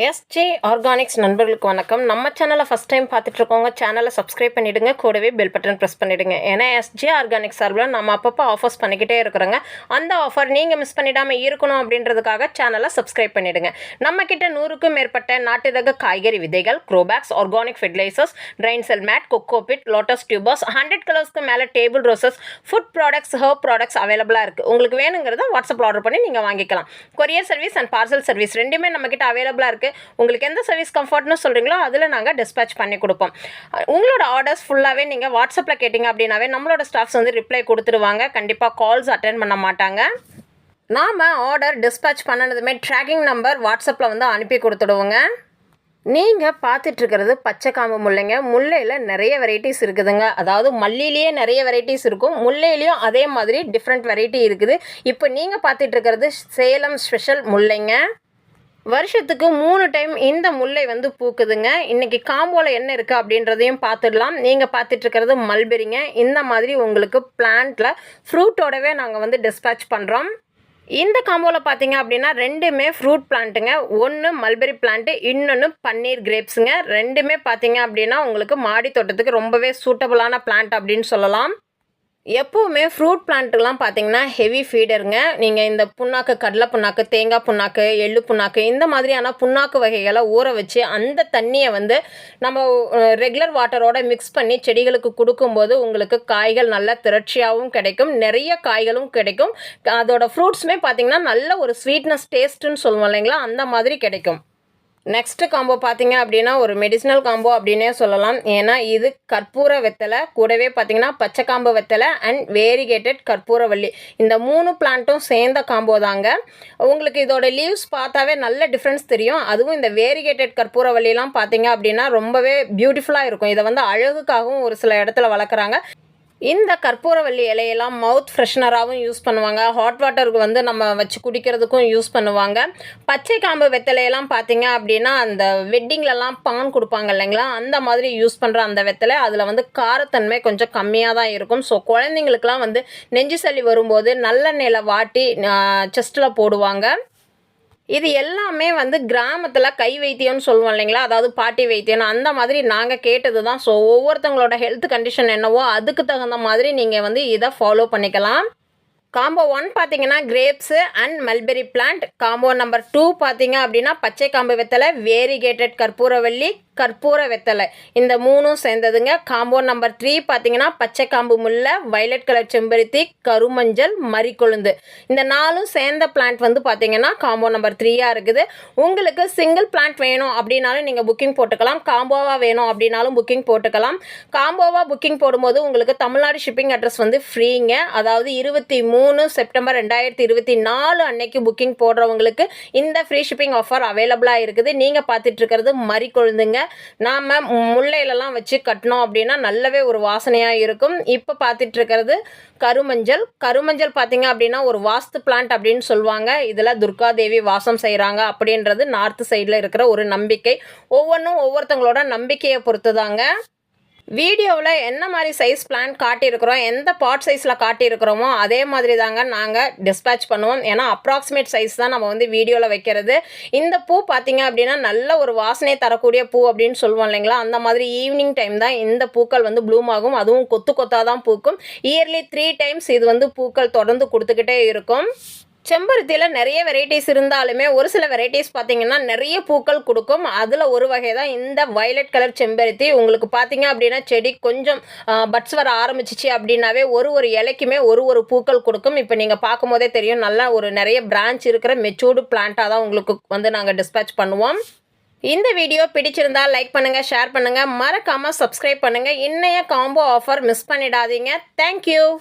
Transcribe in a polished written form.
SJ organics நண்பர்களுக்கு வணக்கம். நம்ம சேனலை ஃபஸ்ட் டைம் பார்த்துட்ருக்கோங்க, சேனலை சப்ஸ்கிரைப் பண்ணிவிடுங்க, கூடவே பெல் பட்டன் ப்ரெஸ் பண்ணிவிடுங்க. ஏன்னா எஸ்ஜே ஆர்கானிக்ஸ் சார்பில் நம்ம அப்பப்போ ஆஃபர்ஸ் பண்ணிக்கிட்டே இருக்கிறோங்க. அந்த ஆஃபர் நீங்கள் மிஸ் பண்ணிடாமல் இருக்கணும் அப்படின்றதுக்காக சேனலை சப்ஸ்கிரைப் பண்ணிவிடுங்க. நம்மக்கிட்ட 100க்கும் மேற்பட்ட நாட்டு ரக காய்கறி விதைகள், grow bags, organic fertilisers, drain cell mat, cocopeat, lotus tubers, 100 கலர்ஸ்க்கு மேலே table roses, food products, herb products அவைலபிளாக இருக்குது. உங்களுக்கு வேணுங்கிறத வாட்ஸ்அப்பில் ஆர்டர் பண்ணி நீங்கள் வாங்கிக்கலாம். Courier service and parcel service ரெண்டுமே நம்மக்கிட்ட அவைலபிளாக இருக்குது. உங்களுக்கு எந்த சர்வீஸ் கம்ஃபர்ட்னு சொல்கிறீங்களோ அதில் நாங்கள் டிஸ்பேச் பண்ணி கொடுப்போம். உங்களோட ஆர்டர்ஸ் ஃபுல்லாகவே நீங்கள் வாட்ஸ்அப்பில் கேட்டிங்க அப்படின்னாவே நம்மளோட ஸ்டாஃப்ஸ் வந்து ரிப்ளை கொடுத்துருவாங்க. கண்டிப்பாக கால்ஸ் அட்டென்ட் பண்ண மாட்டாங்க. நாம் ஆர்டர் டிஸ்பேச் பண்ணதுமே ட்ராக்கிங் நம்பர் வாட்ஸ்அப்பில் வந்து அனுப்பி கொடுத்துடுவோங்க. நீங்கள் பார்த்துட்ருக்கிறது பச்சை காம்பு முல்லைங்க. முல்லையில் நிறைய வெரைட்டிஸ் இருக்குதுங்க. அதாவது மல்லிலேயே நிறைய வெரைட்டிஸ் இருக்கும், முல்லையிலையும் அதே மாதிரி டிஃப்ரெண்ட் வெரைட்டி இருக்குது. இப்போ நீங்கள் பார்த்துட்ருக்கிறது சேலம் ஸ்பெஷல் முல்லைங்க. வருஷத்துக்கு 3 டைம் இந்த முல்லை வந்து பூக்குதுங்க. இன்றைக்கி காம்போவில் என்ன இருக்குது அப்படின்றதையும் பார்த்துடலாம். நீங்கள் பார்த்துட்ருக்கிறது மல்பெரிங்க. இந்த மாதிரி உங்களுக்கு பிளான்ட்டில் ஃப்ரூட்டோடவே நாங்கள் வந்து டிஸ்பேச் பண்ணுறோம். இந்த காம்போவில் பார்த்தீங்க அப்படின்னா ரெண்டுமே ஃப்ரூட் பிளான்ட்டுங்க. ஒன்று மல்பெரி பிளான்ட்டு, இன்னொன்று பன்னீர் கிரேப்ஸுங்க. ரெண்டுமே பார்த்தீங்க அப்படின்னா உங்களுக்கு மாடி தோட்டத்துக்கு ரொம்பவே சூட்டபுளான பிளான்ட் அப்படின்னு சொல்லலாம். எப்போவுமே ஃப்ரூட் பிளான்ட்டுலாம் பார்த்தீங்கன்னா ஹெவி ஃபீடருங்க. நீங்கள் இந்த புண்ணாக்கு, கடலை புண்ணாக்கு, தேங்காய் புண்ணாக்கு, எள்ளு புண்ணாக்கு, இந்த மாதிரியான புண்ணாக்கு வகைகளை ஊற வச்சு அந்த தண்ணியை வந்து நம்ம ரெகுலர் வாட்டரோட மிக்ஸ் பண்ணி செடிகளுக்கு கொடுக்கும்போது உங்களுக்கு காய்கள் நல்ல திரட்சியாகவும் கிடைக்கும், நிறைய காய்களும் கிடைக்கும். அதோட ஃப்ரூட்ஸுமே பார்த்தீங்கன்னா நல்ல ஒரு ஸ்வீட்னஸ் டேஸ்ட்டுன்னு சொல்லுவோம் இல்லைங்களா, அந்த மாதிரி கிடைக்கும். நெக்ஸ்ட்டு காம்போ பார்த்தீங்க அப்படின்னா ஒரு மெடிசினல் காம்போ அப்படின்னே சொல்லலாம். ஏன்னா இது கற்பூர வெத்தலை, கூடவே பார்த்தீங்கன்னா பச்சை காம்பு வெத்தலை அண்ட் வேரிகேட்டட் கற்பூரவள்ளி, இந்த 3 பிளான்ட்டும் சேர்ந்த காம்போ தாங்க. உங்களுக்கு இதோட லீவ்ஸ் பார்த்தாவே நல்ல டிஃப்ரென்ஸ் தெரியும். அதுவும் இந்த வேரிகேட்டட் கற்பூரவள்ளிலாம் பார்த்தீங்க அப்படின்னா ரொம்பவே பியூட்டிஃபுல்லாக இருக்கும். இதை வந்து அழகுக்காகவும் ஒரு சில இடத்துல வளர்க்குறாங்க. இந்த கற்பூரவள்ளி இலையெல்லாம் மவுத் ஃப்ரெஷ்னராகவும் யூஸ் பண்ணுவாங்க. ஹாட் வாட்டருக்கு வந்து நம்ம வச்சு குடிக்கிறதுக்கும் யூஸ் பண்ணுவாங்க. பச்சை காம்பு வெத்தலையெல்லாம் பார்த்தீங்க அப்படின்னா அந்த வெட்டிங்லலாம் பான் கொடுப்பாங்க இல்லைங்களா, அந்த மாதிரி யூஸ் பண்ணுற அந்த வெத்தலை அதில் வந்து காரத்தன்மை கொஞ்சம் கம்மியாக தான் இருக்கும். ஸோ குழந்தைங்களுக்கெலாம் வந்து நெஞ்சு சளி வரும்போது நல்லெண்ணெயில் வாட்டி செஸ்ட்டில் போடுவாங்க. இது எல்லாமே வந்து கிராமத்தில் கை வைத்தியம்னு சொல்லுவோம் இல்லைங்களா, அதாவது பாட்டி வைத்தியம், அந்த மாதிரி நாங்கள் கேட்டது தான். ஸோ ஒவ்வொருத்தவங்களோட ஹெல்த் கண்டிஷன் என்னவோ அதுக்கு தகுந்த மாதிரி நீங்கள் வந்து இதை ஃபாலோ பண்ணிக்கலாம். காம்போ 1 பார்த்தீங்கன்னா grapes and mulberry plant. Combo number 2 பார்த்தீங்க அப்படின்னா பச்சை காம்பு வெத்தலை, வேரிகேட்டட் கற்பூரவள்ளி, கற்பூர வெத்தலை, இந்த 3ம் சேர்ந்ததுங்க. காம்போ நம்பர் 3 பார்த்தீங்கன்னா பச்சை காம்பு முல்லை, வயலட் கலர் செம்பருத்தி, கருமஞ்சள், மறிக்கொழுந்து, இந்த 4ம் சேர்ந்த பிளான்ட் வந்து பார்த்தீங்கன்னா காம்போ நம்பர் 3ஆக இருக்குது. உங்களுக்கு சிங்கிள் பிளான்ட் வேணும் அப்படின்னாலும் நீங்கள் புக்கிங் போட்டுக்கலாம், காம்போவாக வேணும் அப்படின்னாலும் புக்கிங் போட்டுக்கலாம். காம்போவாக புக்கிங் போடும்போது உங்களுக்கு தமிழ்நாடு ஷிப்பிங் அட்ரஸ் வந்து ஃப்ரீங்க. அதாவது 23 செப்டம்பர் 2024 அன்னைக்கு புக்கிங் போடுறவங்களுக்கு இந்த ஃப்ரீ ஷிப்பிங் ஆஃபர் அவைலபிளாக இருக்குது. நீங்கள் பார்த்துட்டு இருக்கிறது மறிக்கொழுந்துங்க. நாம் முல்லையிலலாம் வச்சு கட்டினோம் அப்படின்னா நல்லாவே ஒரு வாசனையாக இருக்கும். இப்போ பார்த்துட்டு இருக்கிறது கருமஞ்சள். கருமஞ்சள் பார்த்தீங்க அப்படின்னா ஒரு வாஸ்து பிளான்ட் அப்படின்னு சொல்லுவாங்க. இதில் துர்கா தேவி வாசம் செய்கிறாங்க அப்படின்றது நார்த் சைடில் இருக்கிற ஒரு நம்பிக்கை. ஒவ்வொன்றும் ஒவ்வொருத்தங்களோட நம்பிக்கையை பொறுத்து தாங்க. வீடியோவில் என்ன மாதிரி சைஸ் பிளான் காட்டியிருக்கிறோம், எந்த பாட் சைஸில் காட்டியிருக்கிறோமோ அதே மாதிரி தாங்க நாங்கள் டிஸ்பேச் பண்ணுவோம். ஏன்னா அப்ராக்சிமேட் சைஸ் தான் நம்ம வந்து வீடியோவில் வைக்கிறது. இந்த பூ பார்த்தீங்க அப்படின்னா நல்ல ஒரு வாசனை தரக்கூடிய பூ அப்படின்னு சொல்லுவோம் இல்லைங்களா, அந்த மாதிரி ஈவினிங் டைம் தான் இந்த பூக்கள் வந்து ப்ளூம் ஆகும். அதுவும் கொத்து கொத்தாக தான் பூக்கும். இயர்லி 3 டைம்ஸ் இது வந்து பூக்கள் தொடர்ந்து கொடுத்துக்கிட்டே இருக்கும். செம்பருத்தியில் நிறைய வெரைட்டிஸ் இருந்தாலுமே ஒரு சில வெரைட்டிஸ் பார்த்தீங்கன்னா நிறைய பூக்கள் கொடுக்கும். அதில் ஒரு வகை தான் இந்த வயலட் கலர் செம்பருத்தி. உங்களுக்கு பார்த்தீங்க அப்படின்னா செடி கொஞ்சம் பட்ஸ் வர ஆரம்பிச்சிச்சு அப்படின்னாவே ஒரு இலைக்குமே ஒரு பூக்கள் கொடுக்கும். இப்போ நீங்கள் பார்க்கும் போதே தெரியும், நல்லா ஒரு நிறைய பிரான்ச் இருக்கிற மெச்சூர்டு பிளான்ட்டாக தான் உங்களுக்கு வந்து நாங்கள் டிஸ்பேச் பண்ணுவோம். இந்த வீடியோ பிடிச்சிருந்தா லைக் பண்ணுங்கள், ஷேர் பண்ணுங்கள், மறக்காமல் சப்ஸ்கிரைப் பண்ணுங்கள். இன்னைய காம்போ ஆஃபர் மிஸ் பண்ணிடாதீங்க. தேங்க்யூ.